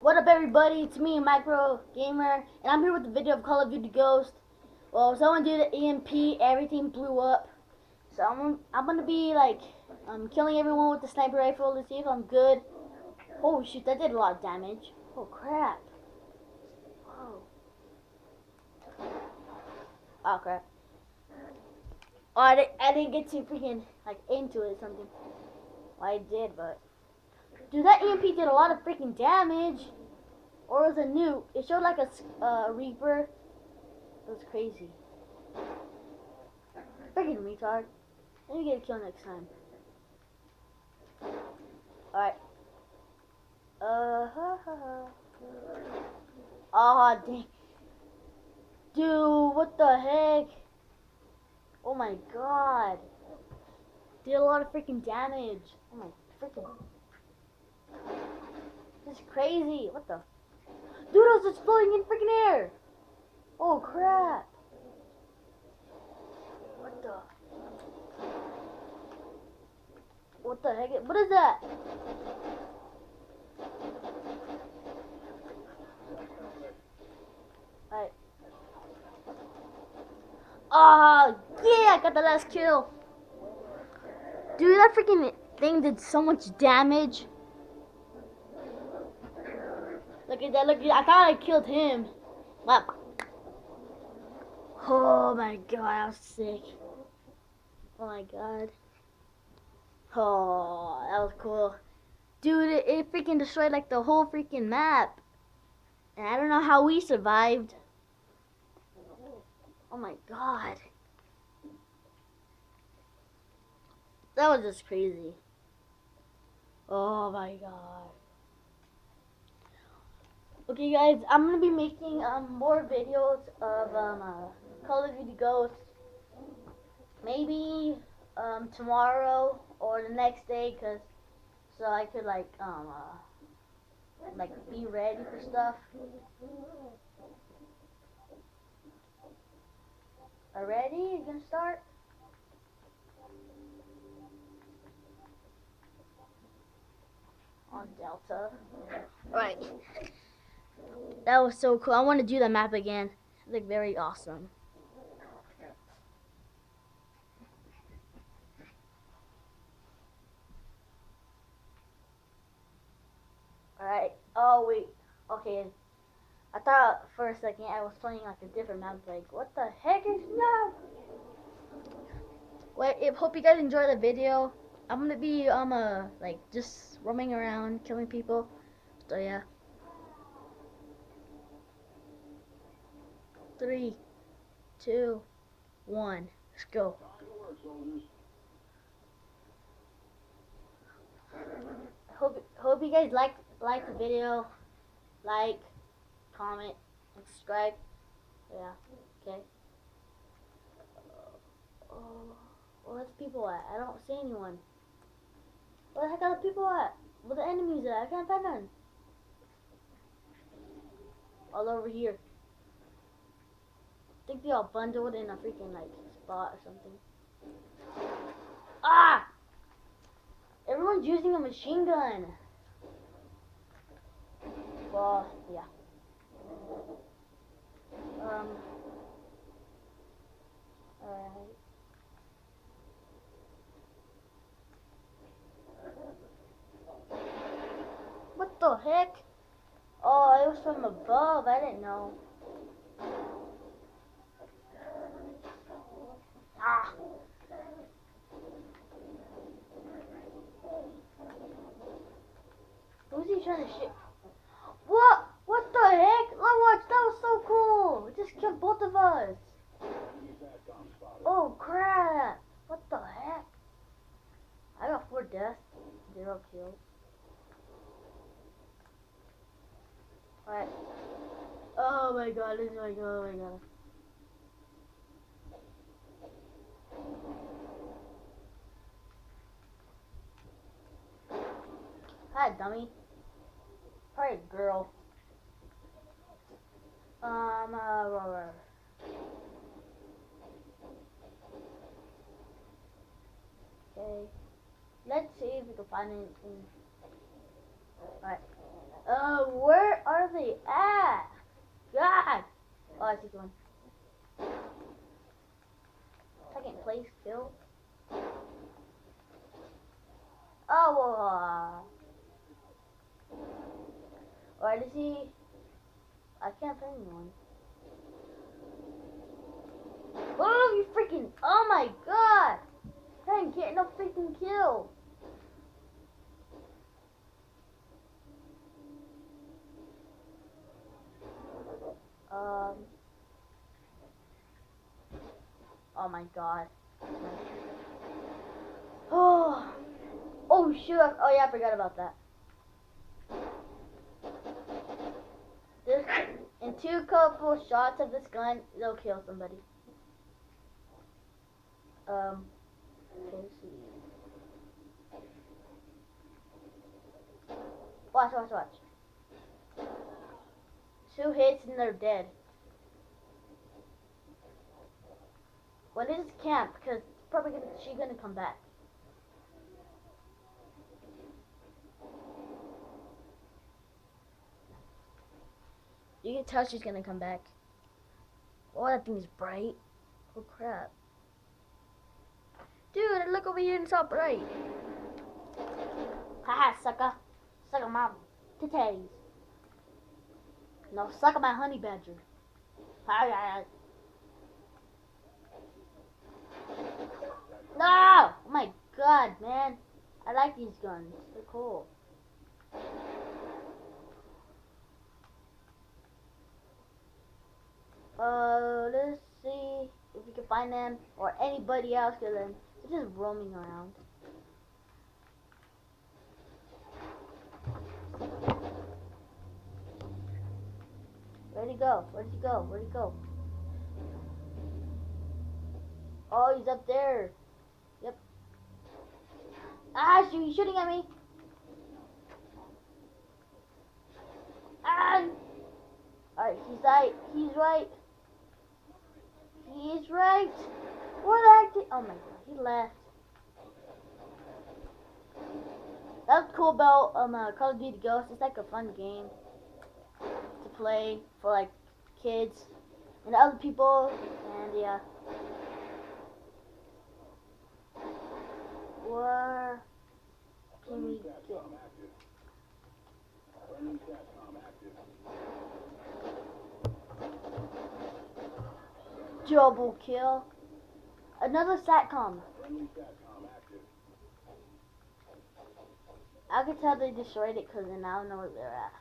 What up, everybody? It's me, Micro Gamer, and I'm here with a video of Call of Duty Ghost. Well, someone did an EMP, everything blew up. So I'm gonna be like killing everyone with the sniper rifle to see if I'm good. Oh shoot, that did a lot of damage. Oh crap. Whoa. Oh crap. Oh, I didn't get to freaking like into it or something. Well, I did, but dude, that EMP did a lot of freaking damage. Or it was a nuke. It showed like a Reaper. It was crazy. Freaking retard. Let me get a kill next time. Alright. Oh, dang. Dude, what the heck? Oh my god. Did a lot of freaking damage. Oh my freaking. This is crazy. What the? Dude, I was just floating in freaking air. Oh crap. What the? What the heck? What is that? Alright. Ah, yeah, I got the last kill. Dude, that freaking thing did so much damage. Look at that, look at that. I thought I killed him. Wow. Oh my god, I was sick. Oh my god. Oh, that was cool. Dude, it freaking destroyed like the whole freaking map. And I don't know how we survived. Oh my god. That was just crazy. Oh my god. Okay guys, I'm gonna be making more videos of Call of Duty Ghosts. Maybe tomorrow or the next day, so I could like be ready for stuff. Already? You gonna start? On Delta. Alright. That was so cool. I want to do the map again. It's like very awesome. Alright. Oh wait. Okay. I thought for a second I was playing like a different map. Like, what the heck is that? Wait, hope you guys enjoy the video. I'm gonna be like just roaming around killing people. So yeah. 3, 2, 1. Let's go. Hope you guys like the video. Like, comment, and subscribe. Yeah. Okay. Where's people at? I don't see anyone. Where the heck are the people at? Where the enemies at? I can't find none. All over here. I think they all bundled in a freaking like spot or something. Ah! Everyone's using a machine gun. Well, yeah. Alright. What the heck? Oh, it was from above. I didn't know. Ah. Who's he trying to shoot? What? What the heck? Oh, watch, that was so cool. It just killed both of us. Oh crap! What the heck? I got 4 deaths, 0 kills. Alright. Oh my god, this is like, oh my god. Hi, dummy. Probably a girl. Okay. Let's see if we can find anything. Alright. Where they at? God! Oh, I see one. Second place kill. Oh, where is he? I can't find anyone. Oh, you freaking! Oh my God! I ain't getting no freaking kill. Oh my God. Oh. Oh shoot! Oh yeah, I forgot about that. This, in two couple shots of this gun, it'll kill somebody. Okay, let's see. Watch, watch, watch. 2 hits and they're dead. When is camp? Because she's gonna come back. You can tell she's gonna come back. Oh, that thing's bright. Oh crap. Dude, look over here and it's all bright. Haha, sucker. Sucker my titties. No, sucker my honey badger. No! Oh my God, man. I like these guns. They're cool. Let's see if we can find them or anybody else, because then they're just roaming around. Where'd he go? Where'd he go? Where'd he go? Oh, he's up there. Yep. Ah, he's shooting at me. Ah! Alright, he's right. He's right. He's right. What the heck? Oh my God, he left. That was cool about Call of Duty Ghosts. It's like a fun game to play for like kids and other people, and yeah. Where can we get? Double kill. Another SATCOM. I could tell they destroyed it because then I don't know where they're at.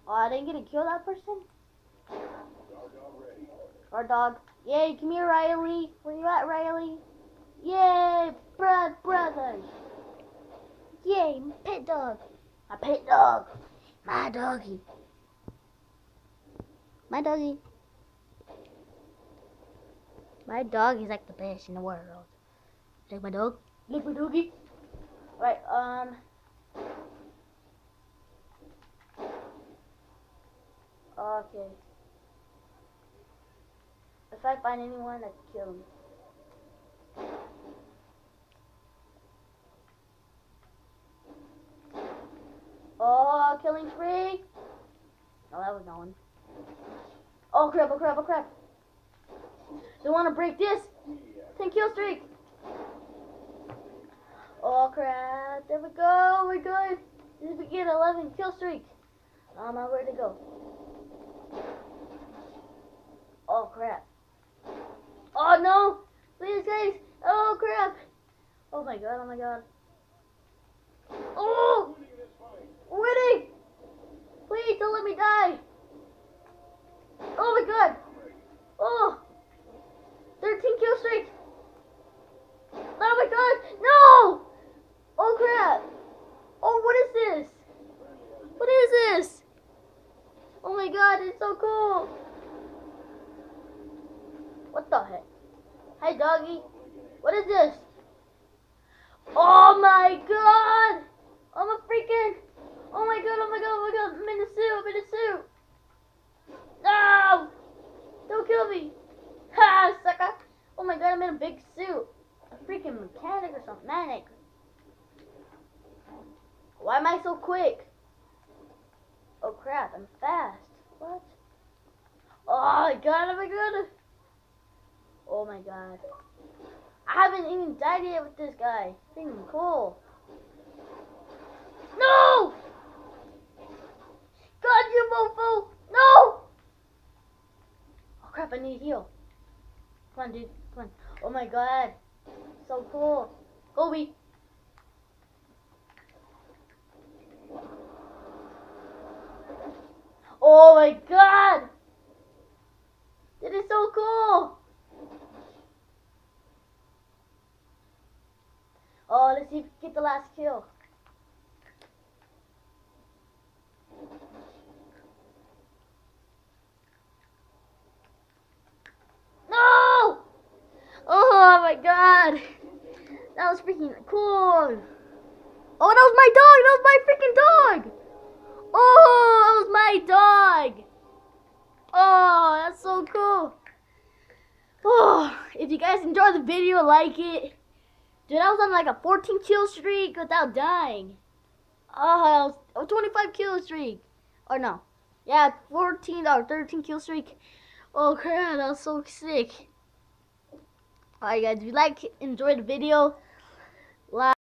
Oh, I didn't get to kill that person? Our dog. Yay, come here, Riley. Where you at, Riley? Yay, brothers. Yay, pet dog. My pet dog. My doggy. My doggy. My dog is like the best in the world. Like my dog? Like my doggy? Right, okay. If I find anyone, I can kill him. Oh, killing spree! Oh, that was no one. Oh crap, oh crap, oh crap. They want to break this. 10 kill streak. Oh crap, there we go, we're good. This is begin 11 kill streak. Where to go? Oh crap. Oh no, please guys. Oh crap. Oh my God, oh my God. Oh, winning. Please don't let me die. Oh my God. Oh, 13 kill streak. Oh my God, no. Oh crap. Oh, what is this? What is this? Oh my God, it's so cool. What the heck? Hi doggy. What is this? Oh my God. I'm a freaking. Oh my God, oh my God, oh my God. I'm in a suit, I'm in a suit. No. Don't kill me. Ha, sucker. Oh my god, I'm in a big suit. A freaking mechanic or something. Manic. Why am I so quick? Oh crap, I'm fast. What? Oh my god, oh my god. Oh my god. I haven't even died yet with this guy. Freaking cool. No! God, you mofo! No! Oh crap, I need to heal. Come on, dude. Come on. Oh my god. So cool. Kobe. Oh my god! This is so cool! Oh, let's see if we can get the last kill. No! Oh my god! That was freaking cool! Oh, that was my dog! That was my freaking dog! Oh, that was my dog! Oh, that's so cool! Oh, if you guys enjoyed the video, like it. Dude, I was on like a 14 kill streak without dying. Oh, that was a 25 kill streak. Or no. Yeah, 14 or 13 kill streak. Oh crap, that was so sick. Alright guys, if you enjoyed the video, like